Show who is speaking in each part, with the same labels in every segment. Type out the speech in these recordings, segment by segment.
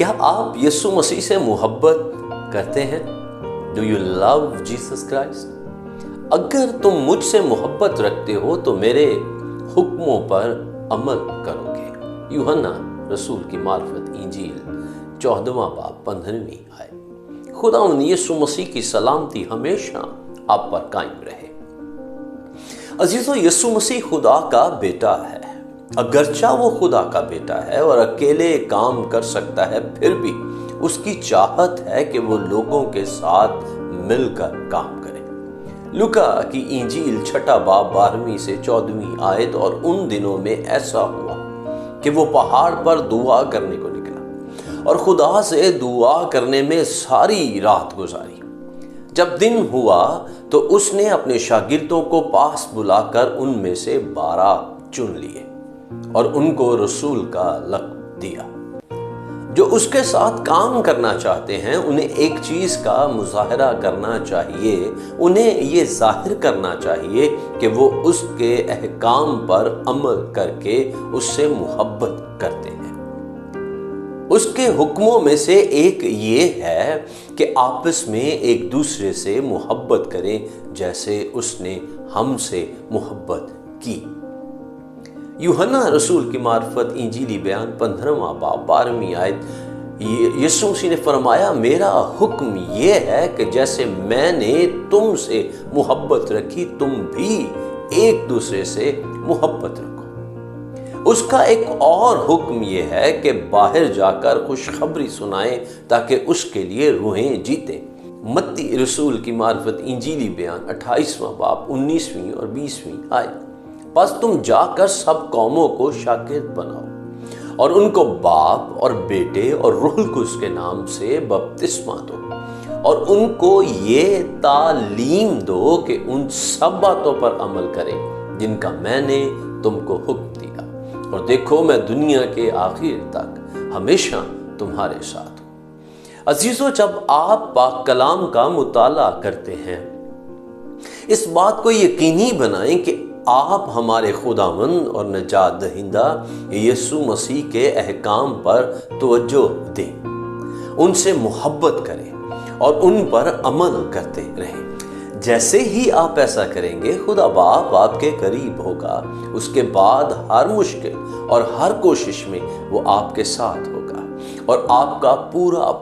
Speaker 1: کیا آپ یسوع مسیح سے محبت کرتے ہیں؟ Do you love Jesus Christ? اگر تم مجھ سے محبت رکھتے ہو تو میرے حکموں پر عمل کرو گے۔ یوحنا رسول کی معرفت انجیل 14واں باب 15ویں آیت۔ خداوند یسوع مسیح کی سلامتی ہمیشہ آپ پر قائم رہے۔ عزیزو، یسوع مسیح خدا کا بیٹا ہے۔ اگرچہ وہ خدا کا بیٹا ہے اور اکیلے کام کر سکتا ہے، پھر بھی اس کی چاہت ہے کہ وہ لوگوں کے ساتھ مل کر کام کرے۔ لوکا کی انجیل 6 باب 12ویں سے 14ویں آیت۔ اور ان دنوں میں ایسا ہوا کہ وہ پہاڑ پر دعا کرنے کو نکلا اور خدا سے دعا کرنے میں ساری رات گزاری۔ جب دن ہوا تو اس نے اپنے شاگردوں کو پاس بلا کر ان میں سے 12 چن لیے اور ان کو رسول کا لقب دیا۔ جو اس کے ساتھ کام کرنا چاہتے ہیں انہیں ایک چیز کا مظاہرہ کرنا چاہیے، انہیں یہ ظاہر کرنا چاہیے کہ وہ اس کے احکام پر عمل کر کے اس سے محبت کرتے ہیں۔ اس کے حکموں میں سے ایک یہ ہے کہ آپس میں ایک دوسرے سے محبت کریں جیسے اس نے ہم سے محبت کی۔ یوحنا رسول کی معرفت انجیلی بیان 15واں باب 12ویں آیت۔ یسوع مسیح نے فرمایا، میرا حکم یہ ہے کہ جیسے میں نے تم سے محبت رکھی تم بھی ایک دوسرے سے محبت رکھو۔ اس کا ایک اور حکم یہ ہے کہ باہر جا کر خوشخبری سنائیں تاکہ اس کے لیے روحیں جیتیں۔ متی رسول کی معرفت انجیلی بیان 28واں باب 19ویں اور 20ویں آیت۔ بس تم جا کر سب قوموں کو شاگرد بناؤ اور ان کو باپ اور بیٹے اور روح القدس کے نام سے بپتسمہ دو اور ان کو یہ تعلیم دو کہ ان سب باتوں پر عمل کریں جن کا میں نے تم کو حکم دیا، اور دیکھو میں دنیا کے آخر تک ہمیشہ تمہارے ساتھ ہوں۔ عزیزو، جب آپ پاک کلام کا مطالعہ کرتے ہیں، اس بات کو یقینی بنائیں کہ آپ ہمارے خداوند اور نجات دہندہ یسوع مسیح کے احکام پر توجہ دیں، ان سے محبت کریں اور ان پر عمل کرتے رہیں۔ جیسے ہی آپ ایسا کریں گے، خدا باپ آپ کے قریب ہوگا۔ اس کے بعد ہر مشکل اور ہر کوشش میں وہ آپ کے ساتھ ہوگا اور آپ کا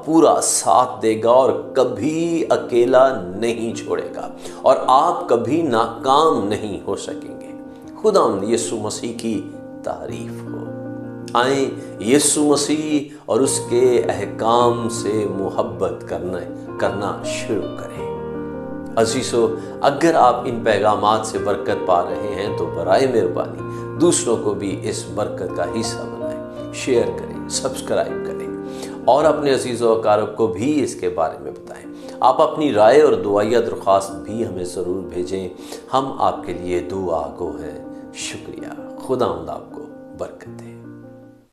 Speaker 1: پورا ساتھ دے گا اور کبھی اکیلا نہیں چھوڑے گا اور آپ کبھی ناکام نہیں ہو سکیں گے۔ خداوند یسوع مسیح کی تعریف ہو۔ آئیں یسوع مسیح اور اس کے احکام سے محبت کرنا شروع کریں۔ عزیزو، اگر آپ ان پیغامات سے برکت پا رہے ہیں تو برائے مہربانی دوسروں کو بھی اس برکت کا حصہ بنائیں، شیئر کریں، سبسکرائب کریں اور اپنے عزیز و اقارب کو بھی اس کے بارے میں بتائیں۔ آپ اپنی رائے اور دعائیہ درخواست بھی ہمیں ضرور بھیجیں، ہم آپ کے لیے دعا گو ہیں۔ شکریہ۔ خداوند آپ کو برکت دے۔